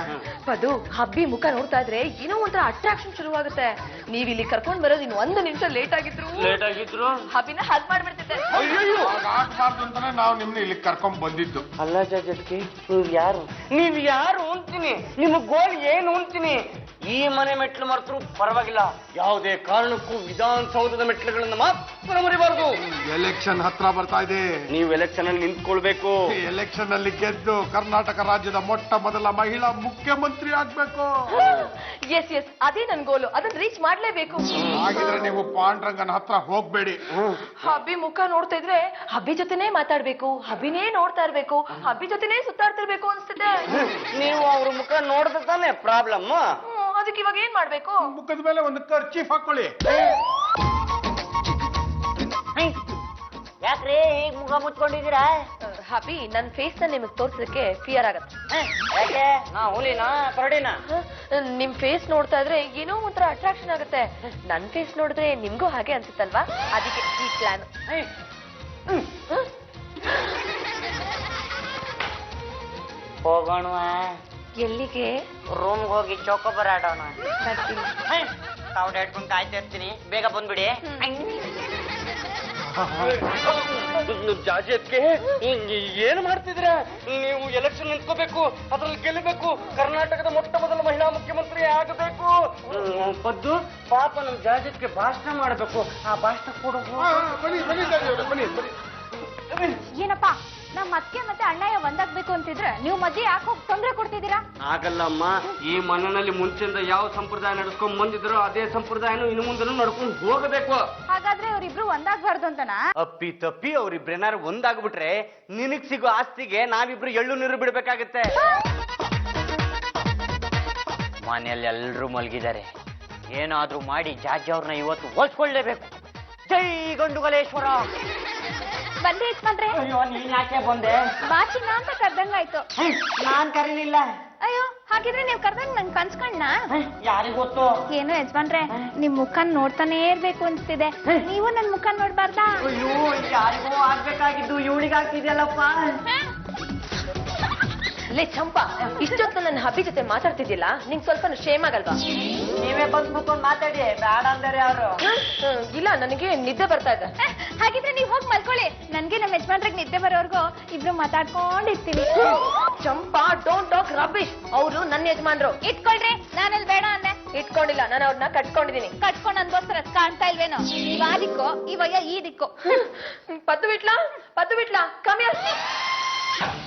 ಅದು ಹಬ್ಬಿ ಮುಖ ನೋಡ್ತಾ ಇದ್ರೆ ಏನೋ ಒಂಥರ ಅಟ್ರಾಕ್ಷನ್ ಶುರುವಾಗುತ್ತೆ. ನೀವ್ ಇಲ್ಲಿ ಕರ್ಕೊಂಡ್ ಬರೋದು ಇನ್ನು 1 ನಿಮಿಷ ಲೇಟ್ ಆಗಿದ್ರು ಹಬ್ಬಿನ ಹಗ್ ಮಾಡ್ಬಿಡ್ತಿದ್ದೆ. ಆಗ್ಬಾರ್ದು ಅಂತಾನೆ ನಾವು ನಿಮ್ನ ಇಲ್ಲಿ ಕರ್ಕೊಂಡ್ ಬಂದಿದ್ದು. ಅಲ್ಲ ಜಾಜತ್ಗೆ, ನೀವ್ ಯಾರು ಅಂತೀನಿ, ನಿಮ್ಮ ಗೋಲ್ ಏನು ಅಂತೀನಿ. ಈ ಮನೆ ಮೆಟ್ಲು ಮರೆತರು ಪರವಾಗಿಲ್ಲ, ಯಾವುದೇ ಕಾರಣಕ್ಕೂ ವಿಧಾನಸೌಧದ ಮೆಟ್ಲುಗಳನ್ನ ಮಾತ್ರ ಮರಿಬಾರ್ದು. ಎಲೆಕ್ಷನ್ ಹತ್ರ ಬರ್ತಾ ಇದೆ. ನೀವು ಎಲೆಕ್ಷನ್ ಅಲ್ಲಿ ನಿಂತ್ಕೊಳ್ಬೇಕು. ಎಲೆಕ್ಷನ್ ಅಲ್ಲಿ ಗೆದ್ದು ಕರ್ನಾಟಕ ರಾಜ್ಯದ ಮೊಟ್ಟ ಮೊದಲ ಮಹಿಳಾ ಮುಖ್ಯಮಂತ್ರಿ ಆಗ್ಬೇಕು. ಎಸ್ ಎಸ್, ಅದೇ ನನ್ ಗೋಲು. ಅದನ್ನ ರೀಚ್ ಮಾಡ್ಲೇಬೇಕು. ಹಾಗಿದ್ರೆ ನೀವು ಪಾಂಡ್ರಂಗನ ಹತ್ರ ಹೋಗ್ಬೇಡಿ. ಹಬ್ಬಿ ಮುಖ ನೋಡ್ತಾ ಇದ್ರೆ ಹಬ್ಬಿ ಜೊತೆನೇ ಮಾತಾಡ್ಬೇಕು, ಹಬ್ಬಿನೇ ನೋಡ್ತಾ ಇರ್ಬೇಕು, ಹಬ್ಬಿ ಜೊತೆನೇ ಸುತ್ತಾಡ್ತಿರ್ಬೇಕು ಅನ್ಸ್ತಿದೆ. ನೀವು ಅವ್ರ ಮುಖ ನೋಡ್ದ ತಾನೆ ಪ್ರಾಬ್ಲಮ್. ಅದಕ್ಕೆ ಇವಾಗ ಏನ್ ಮಾಡ್ಬೇಕು? ಮುಖದ ಮೇಲೆ ಒಂದು ಕರ್ಚೀಫ್ ಹಾಕೊಳ್ಳಿ. ಯಾಕ್ರಿ ಈಗ ಮುಖ ಮುಚ್ಕೊಂಡಿದ್ದೀರಾ? ಹಬ್ಬಿ ನನ್ ಫೇಸ್ ನ ನಿಮಗ್ ತೋರ್ಸಕ್ಕೆ ಫಿಯರ್ ಆಗತ್ತೆ. ಯಾಕೆ? ನಾ ಹುಲಿನಾ ಕರಡಿನಾ? ನಿಮ್ ಫೇಸ್ ನೋಡ್ತಾ ಇದ್ರೆ ಏನೋ ಒಂಥರ ಅಟ್ರಾಕ್ಷನ್ ಆಗುತ್ತೆ. ನನ್ ಫೇಸ್ ನೋಡಿದ್ರೆ ನಿಮ್ಗೂ ಹಾಗೆ ಅನ್ಸುತ್ತಲ್ವಾ? ಅದಕ್ಕೆ ಈ ಪ್ಲಾನ್. ಹೋಗೋಣ. ಎಲ್ಲಿಗೆ? ರೂಮ್ಗೆ ಹೋಗಿ ಚೌಕೋಬರ್ ಆಡೋಣ. ತಾವ್ ಇಟ್ಕೊಂಡು ಕಾಯ್ತಾ ಇರ್ತೀನಿ, ಬೇಗ ಬಂದ್ಬಿಡಿ. ಜಾಜತ್ಗೆ ಏನ್ ಮಾಡ್ತಿದ್ರ ನೀವು? ಎಲೆಕ್ಷನ್ ನಿಂತ್ಕೋಬೇಕು, ಅದ್ರಲ್ಲಿ ಗೆಲ್ಲಬೇಕು, ಕರ್ನಾಟಕದ ಮೊಟ್ಟ ಮೊದಲ ಮಹಿಳಾ ಮುಖ್ಯಮಂತ್ರಿ ಆಗಬೇಕು. ಪದ್ದು ಪಾಪ ನಮ್ ಜಾಜತ್ಗೆ ಭಾಷಣ ಮಾಡಬೇಕು. ಆ ಭಾಷಣ ಕೊಡು. ಬನ್ನಿ ಬನ್ನಿ ಜಾಜಿ ಅವ್ರೆ, ಬನ್ನಿ ಬನ್ನಿ. ಏನಪ್ಪಾ, ನಮ್ಮ ಅತ್ತೆ ಮತ್ತೆ ಅಣ್ಣಯ್ಯ ಒಂದಾಗ್ಬೇಕು ಅಂತಿದ್ರೆ ನೀವು ಮಧ್ಯೆ ಯಾಕೆ ಹೋಗಿ ತೊಂದ್ರೆ ಕೊಡ್ತಿದ್ದೀರಾ? ಆಗಲ್ಲಮ್ಮ, ಈ ಮನೆಯಲ್ಲಿ ಮುಂಚೆಯಿಂದ ಯಾವ ಸಂಪ್ರದಾಯ ನಡ್ಸ್ಕೊಂಡ್ ಬಂದಿದ್ರೋ ಅದೇ ಸಂಪ್ರದಾಯನು ಇನ್ನು ಮುಂದೆ ನಡ್ಕೊಂಡು ಹೋಗಬೇಕು. ಹಾಗಾದ್ರೆ ಅವರಿಬ್ರು ಒಂದಾಗ್ಬಾರ್ದು ಅಂತನಾ? ಅಪ್ಪಿ ತಪ್ಪಿ ಅವ್ರಿಬ್ರೇನಾರು ಒಂದಾಗ್ಬಿಟ್ರೆ ನಿನಗ್ ಸಿಗೋ ಆಸ್ತಿಗೆ ನಾವಿಬ್ರು ಎಳ್ಳು ನೀರು ಬಿಡ್ಬೇಕಾಗತ್ತೆ. ಮನೆಯಲ್ಲಿ ಎಲ್ರೂ ಮಲಗಿದ್ದಾರೆ. ಏನಾದ್ರೂ ಮಾಡಿ ಜಾಜಿ ಅವ್ರನ್ನ ಇವತ್ತು ಓದಿಸ್ಕೊಳ್ಳೇಬೇಕು. ಜೈ ಗಂಡುಗಲೇಶ್ವರ. ಬಂದೆ ಯಜಮಾನ್ರೆ. ಅಯ್ಯೋ, ನೀನ್ ಯಾಕೆ ಬಂದೆ? ಬಾಚಿನ ಅಂತ ಕರ್ದಂಗಾಯ್ತು. ನಾನ್ ಕರೀಲಿಲ್ಲ. ಅಯ್ಯೋ, ಹಾಗಿದ್ರೆ ನೀವ್ ಕರ್ದಂಗ್ ನಂಗೆ ಕನ್ಸ್ಕಣ್ಣ? ಯಾರಿಗ್ ಗೊತ್ತು? ಏನೋ ಯಜಮಾನ್ರೆ, ನಿಮ್ ಮುಖ ನೋಡ್ತಾನೆ ಇರ್ಬೇಕು ಅನ್ಸ್ತಿದೆ. ನೀವು ನನ್ ಮುಖ ನೋಡ್ಬಾರ್ದಾ? ಅಯ್ಯೋ, ಯಾರಿಗೂ ಆಗ್ಬೇಕಾಗಿದ್ದು ಇವಳಿಗಾಗ್ತಿದ್ಯಲ್ಲಪ್ಪ. ಲೇ ಚಂಪಾ, ಇಷ್ಟೊತ್ತು ನನ್ನ ಹಬ್ಬಿ ಜೊತೆ ಮಾತಾಡ್ತಿದ್ದಿಲ್ಲ, ನಿಂಗ್ ಸ್ವಲ್ಪ ಶೇಮ್ ಆಗಲ್ವಾ? ನೀವೇ ಬಂದ್ ಕೂತ್ಕೊಂಡು ಮಾತಾಡಿ, ಬೇಡ ಅಂದರೆ ಅವರು. ಇಲ್ಲ, ನನಗೆ ನಿದ್ದೆ ಬರ್ತಾ ಇದೆ. ಹಾಗಿದ್ರೆ ನೀವ್ ಹೋಗಿ ಮಲ್ಕೊಳ್ಳಿ. ನನ್ಗೆ ನಮ್ಮ ಯಜಮಾನ್ರಿಗೆ ನಿದ್ದೆ ಬರೋರ್ಗು ಇಬ್ರು ಮಾತಾಡ್ಕೊಂಡಿರ್ತೀವಿ. ಚಂಪಾ, ಡೋಂಟ್ ಟಾಕ್ ರಬ್ಬಿಶ್. ಅವರು ನನ್ನ ಯಜಮಾನ್ರು. ಇಟ್ಕೊಳ್ರಿ, ನಾನಲ್ಲಿ ಬೇಡ ಅಂದೆ. ಇಟ್ಕೊಂಡಿಲ್ಲ, ನಾನು ಅವ್ರನ್ನ ಕಟ್ಕೊಂಡಿದೀನಿ. ಕಟ್ಕೊಂಡು ಅನ್ಬೋಸ್ಕರ ಕಾಣ್ತಾ ಇಲ್ವೇನೋ? ನೀವ್ ಆ ದಿಕ್ಕೋ, ಇವಯ್ಯ ಈ ದಿಕ್ಕೋ. ಪದ್ದು ಬಿಟ್ಲಾ ಕಮ್ಮಿ.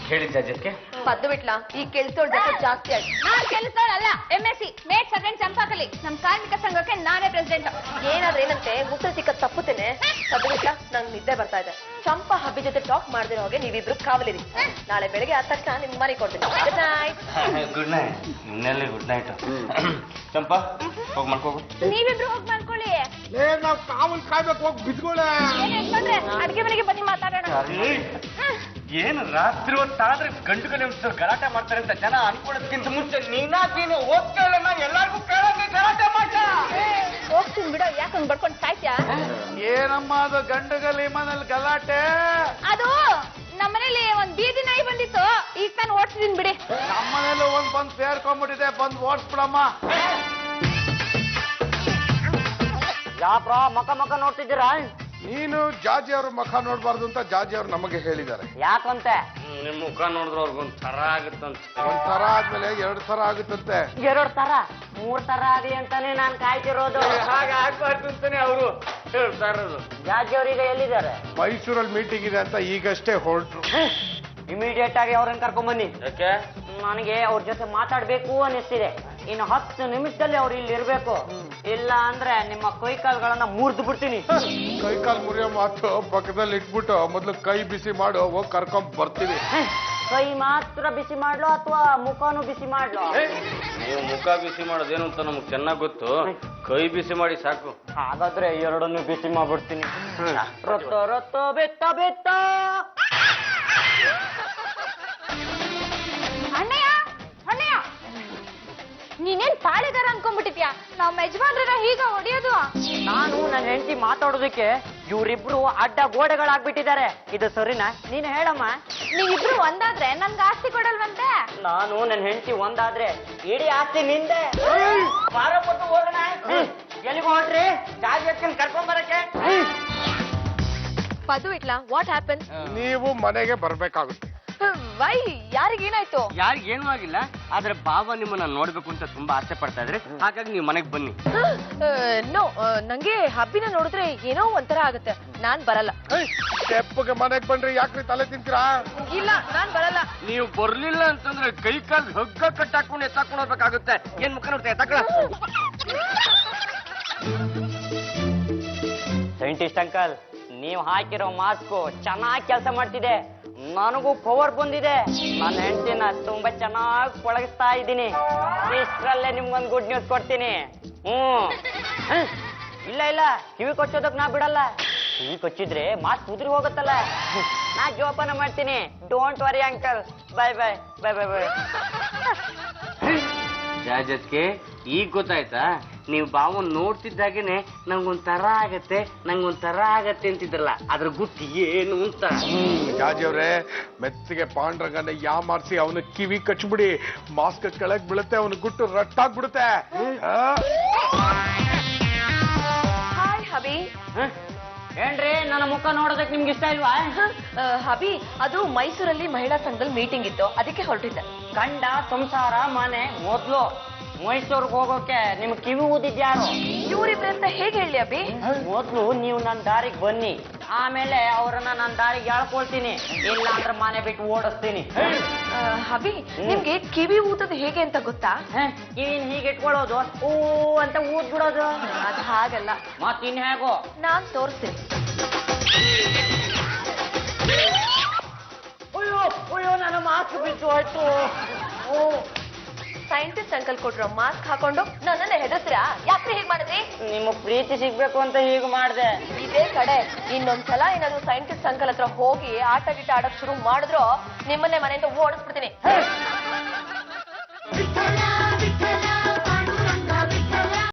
ಹೇಳಿ ಜಾಜತ್ಗೆ. ಪದ್ದು ಬಿಟ್ಲಾ, ಈ ಕೆಲ್ಸೋಳ್ ಜೊತೆ ಜಾಸ್ತಿ ಆಯ್ತು. ನಾನ್ ಕೆಲಸದವಳಲ್ಲ, MSc ಮೇಡ್ ಸರ್ವೆಂಟ್ ಚಂಪಾಕಲಿ. ನಮ್ ಕಾರ್ಮಿಕ ಸಂಘಕ್ಕೆ ನಾನೇ ಪ್ರೆಸಿಡೆಂಟ್. ಏನಾದ್ರೆ ಏನಂತೆ ಮುಟ್ಟ ಸಿಕ್ಕ ತಪ್ಪುತ್ತೇನೆ. ಪದ್ದು ಬಿಟ್ಲಾ, ನಂಗೆ ನಿದ್ದೆ ಬರ್ತಾ ಇದೆ. ಚಂಪಾ ಹಬ್ಬಿ ಜೊತೆ ಟಾಕ್ ಮಾಡ್ದಿರೋ ಹಾಗೆ ನೀವಿಬ್ರು ಕಾವಲಿರಿ. ನಾಳೆ ಬೆಳಗ್ಗೆ ಆದ ತಕ್ಷಣ ನಿಮ್ಗೆ ಮನೆ ಕೊಡ್ತೀನಿ. Good night. Good night. ನಿನ್ನೆಲ್ಲಿ ಗುಡ್ ನೈಟ್. ಚಂಪಾ, ಹೋಗಿ ಮಾಡ್ಕೋಗು. ನೀವಿಬ್ರು ಹೋಗಿ ಮಾಡ್ಕೊಳ್ಳಿ. ನಾವ್ ಕಾವಲ್ ಕಾಯ್ಬೇಕು, ಹೋಗಿ ಬಿದ್ಕೊಳ್ಳೆ. ಏನ್ ಹೇಳ್ಕೊಂಡ್ರೆ ಅಡ್ಗೆ ಮನೆಗೆ ಬನ್ನಿ ಮಾತಾಡೋಣ. ಏನು ರಾತ್ರಿ ಹೊತ್ತಾದ್ರೆ ಗಂಡು ಗಲೆ ಗಲಾಟೆ ಮಾಡ್ತಾರೆ ಅಂತ ಜನ ಅನ್ಕೊಳ್ಳೋದಕ್ಕಿಂತ ಮುಂಚೆ ನೀನಾಗೇನು ಹೋಗ್ತೇಳೆ, ನಾ ಎಲ್ಲಾರ್ಗು ಕೇಳಂಗೆ ಗಲಾಟೆ ಮಾಡ್ತಾ ಹೋಗ್ತೀನಿ ಬಿಡೋ, ಯಾಕಂಗ್ ಬಡ್ಕೊಂಡು ಸಾಯ್ತ್ಯಾ? ಏನಮ್ಮ ಅದು ಗಂಡು ಗಲಿ ಮನೇಲಿ ಗಲಾಟೆ? ಅದು ನಮ್ಮನೇಲಿ ಒಂದ್ ಬೀದಿ ನಾಯಿ ಬಂದಿತ್ತು, ಈಗ ನಾನು ಓಡಿಸಿದೀನಿ ಬಿಡಿ. ನಮ್ಮನೇಲಿ ಒಂದ್ ಬಂದ್ ಸೇರ್ಕೊಂಡ್ಬಿಟ್ಟಿದೆ, ಬಂದ್ ಓಡಿಸ್ಬಿಡಮ್ಮ. ಯಾಕ್ರ ಮಕ ನೋಡ್ತಿದ್ದೀರಾ? ನೀನು ಜಾಜಿ ಅವ್ರ ಮುಖ ನೋಡ್ಬಾರ್ದು ಅಂತ ಜಾಜಿ ಅವ್ರು ನಮಗೆ ಹೇಳಿದ್ದಾರೆ. ಯಾಕಂತೆ? ನಿಮ್ ಮುಖ ನೋಡಿದ್ರೆ ಅವ್ರಿಗೊಂದ್ ತರ ಆಗುತ್ತಂತ. ಒಂದ್ ತರ ಆದ್ಮೇಲೆ 2 ತರ ಆಗುತ್ತಂತೆ. 2 ತರ 3 ತರ ಆಗಿ ಅಂತಾನೆ ನಾನ್ ಕಾಯ್ತಿರೋದು. ಹಾಗೆ ಆಗ್ಬಾರ್ದು ಅಂತಾನೆ ಅವರು ಹೇಳ್ತಾ ಇರೋದು. ಜಾಜಿ ಅವ್ರೀಗ ಎಲ್ಲಿದ್ದಾರೆ? ಮೈಸೂರಲ್ಲಿ ಮೀಟಿಂಗ್ ಇದೆ ಅಂತ ಈಗಷ್ಟೇ ಹೊರಟ್ರು. ಇಮಿಡಿಯೇಟ್ ಆಗಿ ಅವ್ರನ್ನ ಕರ್ಕೊಂಬನ್ನಿ. ಯಾಕೆ? ನನಗೆ ಅವ್ರ ಜೊತೆ ಮಾತಾಡ್ಬೇಕು ಅನ್ನಿಸ್ತಿದೆ. ಇನ್ನು 10 ನಿಮಿಷದಲ್ಲಿ ಅವ್ರು ಇಲ್ಲಿ ಇರ್ಬೇಕು. ಇಲ್ಲ ಅಂದ್ರೆ ನಿಮ್ಮ ಕೈಕಾಲ್ಗಳನ್ನ ಮುರಿದು ಬಿಡ್ತೀನಿ. ಕೈಕಾಲ್ ಮುರಿಯೋ ಮಾತು ಪಕ್ಕದಲ್ಲಿ ಇಟ್ಬಿಟ್ಟು ಮೊದ್ಲು ಕೈ ಬಿಸಿ ಮಾಡು, ಹೋಗಿ ಕರ್ಕೊಂಡ್ ಬರ್ತೀವಿ. ಕೈ ಮಾತ್ರ ಬಿಸಿ ಮಾಡ್ಲೋ ಅಥವಾ ಮುಖನೂ ಬಿಸಿ ಮಾಡ್ಲೋ? ನೀವು ಮುಖ ಬಿಸಿ ಮಾಡೋದೇನು ಅಂತ ನಮ್ಗೆ ಚೆನ್ನಾಗ್ ಗೊತ್ತು. ಕೈ ಬಿಸಿ ಮಾಡಿ ಸಾಕು. ಹಾಗಾದ್ರೆ 2 ಬಿಸಿ ಮಾಡ್ಬಿಡ್ತೀನಿ. ರೊತ್ತೋ ಬೆತ್ತ ಬೆತ್ತ. ಅಣ್ಣಯ್ಯ, ಅಣ್ಣಯ್ಯ, ನೀನೇನ್ ಪಾಳೆಗಾರ ಅನ್ಕೊಂಡ್ಬಿಟ್ಟಿದ್ಯಾ ನಮ್ಮ ಯಜಮಾನ್ರನ್ನ ಹೀಗ ಹೊಡಿಯೋದು? ನಾನು ನನ್ನ ಹೆಂಡತಿ ಮಾತಾಡೋದಕ್ಕೆ ಇವರಿಬ್ರು ಅಡ್ಡ ಗೋಡೆಗಳಾಗ್ಬಿಟ್ಟಿದ್ದಾರೆ. ಇದು ಸರಿನಾ? ನೀನು ಹೇಳಮ್ಮ. ನೀವಿಬ್ರು ಒಂದಾದ್ರೆ ನನ್ಗೆ ಆಸ್ತಿ ಕೊಡಲ್ವಂತೆ? ನಾನು ನನ್ನ ಹೆಂಡತಿ ಒಂದಾದ್ರೆ ಇಡೀ ಆಸ್ತಿ ನಿಂದೆ. ಬಾರಪ್ಪತ್ತು ಹೋಗೋಣ. ಎಲ್ಲಿಗೆ ಹೊರಟ್ರಿ? ಗಾಡಿ ಎತ್ಕೊಂಡು ಕರ್ಕೊಂಡ್ ಬರಕ್ಕೆ. ಪದು ಇಟ್ಲ, ವಾಟ್ ಹ್ಯಾಪನ್? ನೀವು ಮನೆಗೆ ಬರ್ಬೇಕಾಗುತ್ತೆ. ವೈ? ಯಾರಿಗೇನಾಯ್ತು? ಯಾರಿಗೇನು ಆಗಿಲ್ಲ, ಆದ್ರೆ ಬಾಬಾ ನಿಮ್ಮನ್ನ ನೋಡ್ಬೇಕು ಅಂತ ತುಂಬಾ ಆಸೆ ಪಡ್ತಾ ಇದ್ರೆ, ಹಾಗಾಗಿ ನೀವು ಮನೆಗೆ ಬನ್ನಿ. ನೋ, ನಂಗೆ ಹಬ್ಬಿನ ನೋಡಿದ್ರೆ ಏನೋ ಒಂಥರ ಆಗುತ್ತೆ. ನಾನ್ ಬರಲ್ಲ. ಸ್ಟೆಪ್ಗೆ ಮನೆಗೆ ಬಂದ್ರೆ ಯಾಕ್ರಿ ತಲೆ ತಿಂತೀರಾ? ಇಲ್ಲ, ನಾನ್ ಬರಲ್ಲ. ನೀವು ಬರ್ಲಿಲ್ಲ ಅಂತಂದ್ರೆ ಕೈ ಕಾಲ್ ಹಗ್ಗ ಕಟ್ಟಾಕೊಂಡು ಎತ್ತಾಕೊಂಡು ಹೋಗ್ಬೇಕಾಗುತ್ತೆ. ಏನ್ ಮುಖ ನೋಡ್ತಾ ಎತ್ತಾಕಳ? ಸೈಂಟಿಸ್ಟ್ ಅಂಕಲ್, ನೀವು ಹಾಕಿರೋ ಮಾಸ್ಕು ಚೆನ್ನಾಗಿ ಕೆಲಸ ಮಾಡ್ತಿದೆ. ನನಗೂ ಪವರ್ ಬಂದಿದೆ. ನನ್ನ ಹೆಂಡತಿನ ತುಂಬಾ ಚೆನ್ನಾಗಿ ಪಳಗಿಸ್ತಾ ಇದ್ದೀನಿ. ಇಷ್ಟರಲ್ಲೇ ನಿಮ್ಗೊಂದು ಗುಡ್ ನ್ಯೂಸ್ ಕೊಡ್ತೀನಿ. ಇಲ್ಲ ಇಲ್ಲ, ಕಿವಿ ಕೊಚ್ಚೋದಕ್ ನಾ ಬಿಡಲ್ಲ. ಕಿವಿ ಕೊಚ್ಚಿದ್ರೆ ಮಾಸ್ಕ್ ಉದುರಿ ಹೋಗುತ್ತಲ್ಲ. ನಾ ಜೋಪಾನ ಮಾಡ್ತೀನಿ. Don't worry uncle. Bye bye bye bye bye. ಜಾಜತ್ಗೆ ಈಗ ಗೊತ್ತಾಯ್ತಾ? ನೀವು ಬಾವನ್ ನೋಡ್ತಿದ್ದಾಗೇನೆ ನಂಗೊಂಥರ ಆಗತ್ತೆ ಅಂತಿದ್ರಲ್ಲ, ಅದ್ರ ಗುಟ್ಟು ಏನು ಅಂತ. ಜಾಜಿಯವ್ರೆ, ಮೆತ್ತಿಗೆ ಪಾಂಡ್ರಂಗನ ಯಾಮಾರ್ಸಿ ಅವನ ಕಿವಿ ಕಚ್ಬಿಡಿ. ಮಾಸ್ಕ್ ಕೆಳಗ್ ಬೀಳುತ್ತೆ, ಅವನ ಗುಟ್ಟು ರಟ್ಟಾಗ್ಬಿಡುತ್ತೆ. ಹಾಯ್ ಹಬಿ. ಏನ್ರಿ, ನನ್ನ ಮುಖ ನೋಡೋದಕ್ಕೆ ನಿಮ್ಗೆ ಇಷ್ಟ ಇಲ್ವಾ? ಹಬಿ, ಅದು ಮೈಸೂರಲ್ಲಿ ಮಹಿಳಾ ಸಂಘದಲ್ಲಿ ಮೀಟಿಂಗ್ ಇತ್ತು, ಅದಕ್ಕೆ ಹೊರಟಿದ್ದೆ. ಗಂಡ, ಸಂಸಾರ, ಮನೆ ಮೊದ್ಲು. ಮೈಸೂರ್ಗೆ ಹೋಗೋಕೆ ನಿಮ್ ಕಿವಿ ಊದಿದ್ಯಾರು? ಇವ್ರಿಬ್ರೆ ಅಂತ ಹೇಗೆ ಹೇಳಿ ಅಬಿ? ಮೊದ್ಲು ನೀವು ನನ್ನ ದಾರಿಗೆ ಬನ್ನಿ, ಆಮೇಲೆ ಅವ್ರನ್ನ ನನ್ನ ದಾರಿಗೆ ಎಳ್ಕೊಳ್ತೀನಿ. ಇಲ್ಲ ಅಂದ್ರೆ ಮನೆ ಬಿಟ್ಟು ಓಡಿಸ್ತೀನಿ. ಹಬಿ, ನಿಮ್ಗೆ ಕಿವಿ ಊತದ ಹೇಗೆ ಅಂತ ಗೊತ್ತಾ? ಕಿವಿನ ಹೀಗೆ ಇಟ್ಕೊಳ್ಳೋದು, ಊ ಅಂತ ಊದ್ ಬಿಡೋದು. ಅದು ಹಾಗಲ್ಲ. ಮತ್ತಿನ್ ಹೇಗೋ? ನಾನ್ ತೋರಿಸ್ತೀನಿ. ಅಯ್ಯೋ ಅಯ್ಯೋ, ನನ್ನ ಮಾಸ್ಕ್ ಬಿದ್ದು ಹೋಯ್ತು. ಸೈಂಟಿಸ್ಟ್ ಅಂಕಲ್ ಕೊಟ್ರೋ ಮಾಸ್ಕ್ ಹಾಕೊಂಡು ನನ್ನನ್ನ ಹೆದರ್ಸ್ರಾ? ಯಾಕ್ರಿ ಹೀಗ್ ಮಾಡಿದ್ರಿ? ನಿಮ್ಮ ಪ್ರೀತಿ ಸಿಗ್ಬೇಕು ಅಂತ ಹೀಗೆ ಮಾಡ್ದೆ. ಇದೇ ಕಡೆ ಇನ್ನೊಂದ್ಸಲ ಏನಾದ್ರು ಸೈಂಟಿಸ್ಟ್ ಅಂಕಲ್ ಹತ್ರ ಹೋಗಿ ಆಟ ಗಿಟ ಆಡಕ್ ಶುರು ಮಾಡಿದ್ರು ನಿಮ್ಮನ್ನೇ ಮನೆಯಿಂದ ಓಡಿಸ್ಬಿಡ್ತೀನಿ.